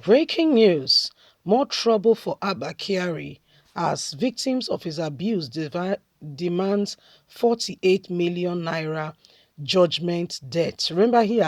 Breaking news. More trouble for ABBA KYARI as victims of his abuse demands 48 million naira judgment debt. Remember, he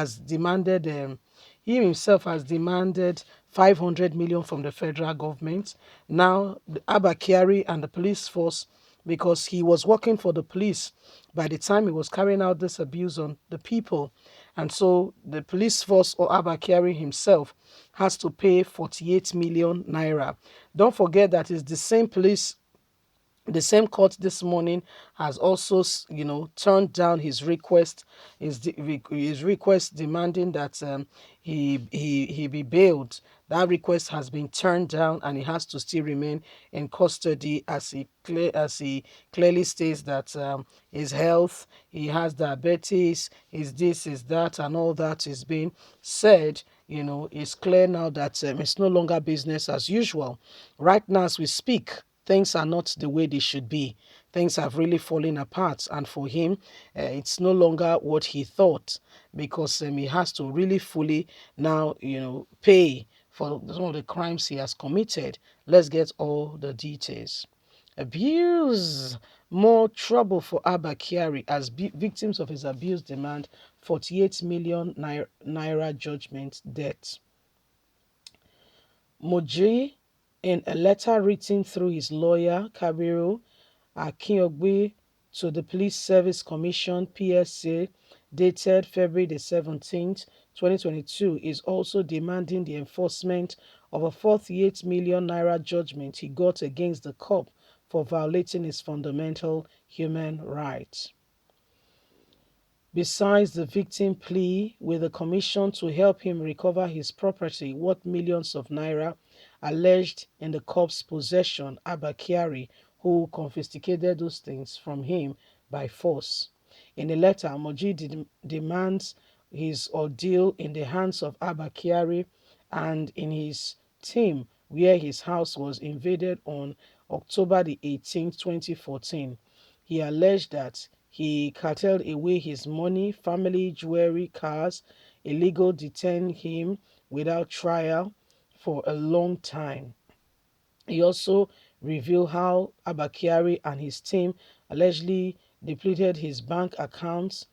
himself has demanded 500 million from the federal government. Now, the ABBA KYARI and the police force, because he was working for the police by the time he was carrying out this abuse on the people. And so the police force or ABBA KYARI himself has to pay 48 million naira. Don't forget that it's the same court this morning has also, turned down his request, his request demanding that he be bailed. That request has been turned down, and he has to still remain in custody as he clearly states that his health, he has diabetes, is this, is that, and all that is being said. It's clear now that it's no longer business as usual. Right now, as we speak, things are not the way they should be. Things have really fallen apart, and for him, it's no longer what he thought, because he has to really fully now, pay for some of the crimes he has committed. Let's get all the details. Abuse. More trouble for Abba Kyari as victims of his abuse demand 48 million naira judgment debt. Moji, in a letter written through his lawyer, Kabiru Akinyogbe, to the Police Service Commission (PSA), dated February the 17th, 2022, is also demanding the enforcement of a 48 million naira judgment he got against the cop for violating his fundamental human rights. Besides the victim plea with the commission to help him recover his property worth millions of naira alleged in the cop's possession, Abba Kyari, who confiscated those things from him by force. In a letter, Moji demands his ordeal in the hands of Abba Kyari and in his team, where his house was invaded on October the 18th, 2014. He alleged that he carteled away his money, family, jewelry, cars, illegally detained him without trial for a long time. He also revealed how Abba Kyari and his team allegedly depleted his bank accounts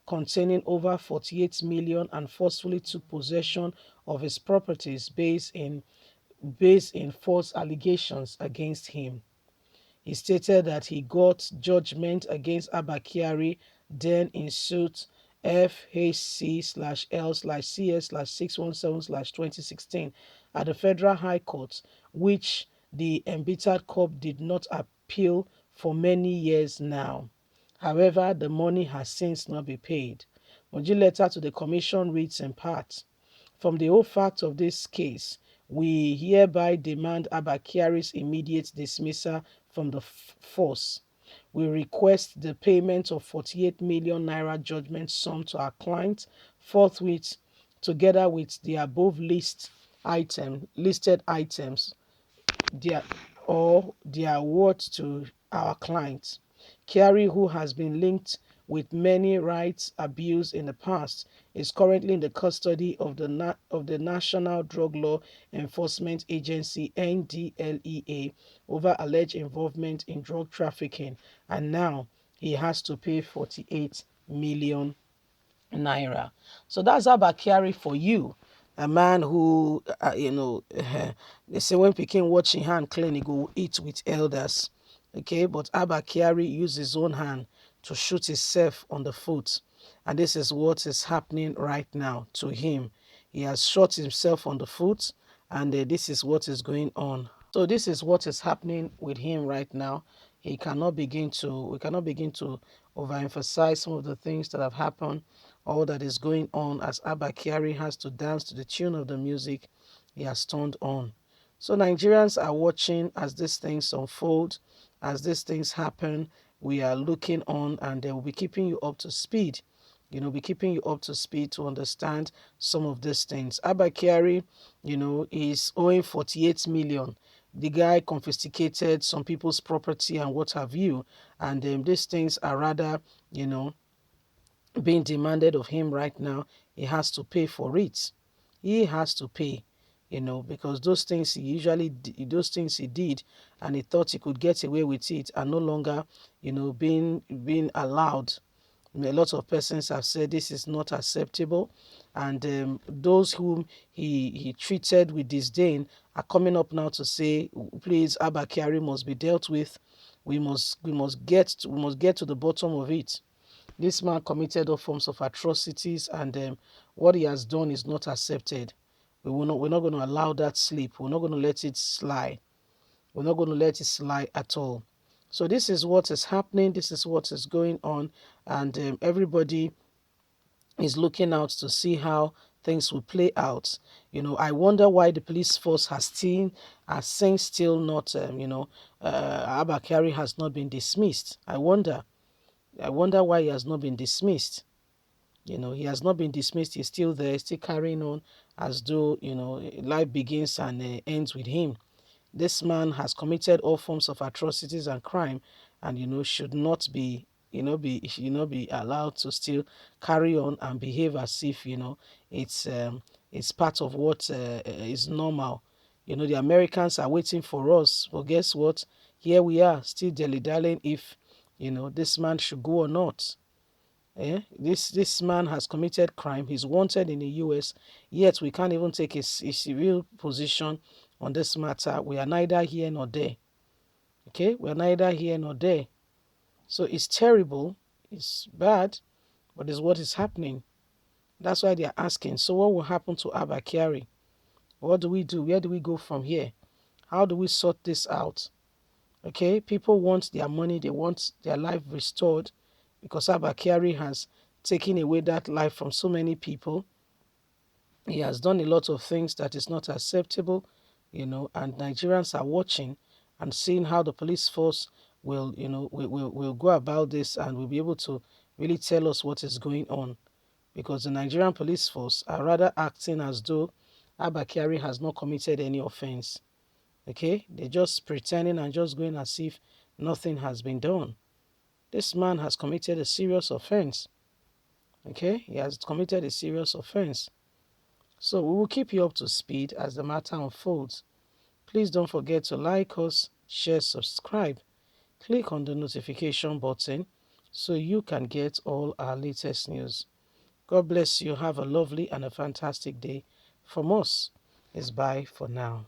containing over 48 million and forcefully took possession of his properties based in false allegations against him. He stated that he got judgment against Abba Kyari, then in suit FHC/L/CS/617/2016 at the Federal High Court, which the embittered cop did not appeal for many years now. However, the money has since not been paid. Moji's letter to the commission reads in part, "From the whole fact of this case, we hereby demand Abba Kyari's immediate dismissal from the force. We request the payment of 48 million naira judgment sum to our client forthwith, together with the above listed items, their worth to our client. Kyari, who has been linked with many rights abuse in the past, is currently in the custody of the National Drug Law Enforcement Agency (NDLEA) over alleged involvement in drug trafficking, and now he has to pay 48 million naira." So that's Abba Kyari for you. A man who, they say when Peking watching hand clean, he go eat with elders. Okay, but Abba Kyari used his own hand to shoot himself on the foot. And this is what is happening right now to him. He has shot himself on the foot, and this is what is going on. So this is what is happening with him right now. We cannot begin to overemphasize some of the things that have happened, all that is going on, as Abba Kyari has to dance to the tune of the music he has turned on. So Nigerians are watching as these things unfold, as these things happen. We are looking on, and they will be keeping you up to speed. Be keeping you up to speed to understand some of these things. Abba Kyari, is owing 48 million. The guy confiscated some people's property and what have you, and these things are rather, being demanded of him right now. He has to pay for it. He has to pay. because those things those things he did, and he thought he could get away with it, are no longer, being allowed. A lot of persons have said this is not acceptable, and those whom he treated with disdain are coming up now to say, please, Abba Kyari must be dealt with. We must get to the bottom of it. This man committed all forms of atrocities, and what he has done is not accepted. We're not going to allow that slip. We're not going to let it slide. We're not going to let it slide at all. So this is what is happening. This is what is going on, and everybody is looking out to see how things will play out. I wonder why the police force has since still not, Abba Kyari has not been dismissed. I wonder why he has not been dismissed. He has not been dismissed. He's still there, still carrying on as though, life begins and ends with him. This man has committed all forms of atrocities and crime, and should not be be allowed to still carry on and behave as if it's part of what is normal. The Americans are waiting for us, but guess what? Here we are still dilly-dallying if this man should go or not. This man has committed crime. He's wanted in the US, yet we can't even take a civil position on this matter. We are neither here nor there. Okay, we are neither here nor there. So it's terrible, it's bad, but it's what is happening. That's why they are asking, so what will happen to Abba Kyari? What do we do? Where do we go from here? How do we sort this out? Okay, people want their money, they want their life restored, because Abba Kyari has taken away that life from so many people. He has done a lot of things that is not acceptable, and Nigerians are watching and seeing how the police force will go about this, and will be able to really tell us what is going on, because the Nigerian police force are rather acting as though Abba Kyari has not committed any offense. Okay, they're just pretending and just going as if nothing has been done. This man has committed a serious offense. Okay, he has committed a serious offense. So we will keep you up to speed as the matter unfolds. Please don't forget to like us, share, subscribe. Click on the notification button so you can get all our latest news. God bless you. Have a lovely and a fantastic day. From us, it's bye for now.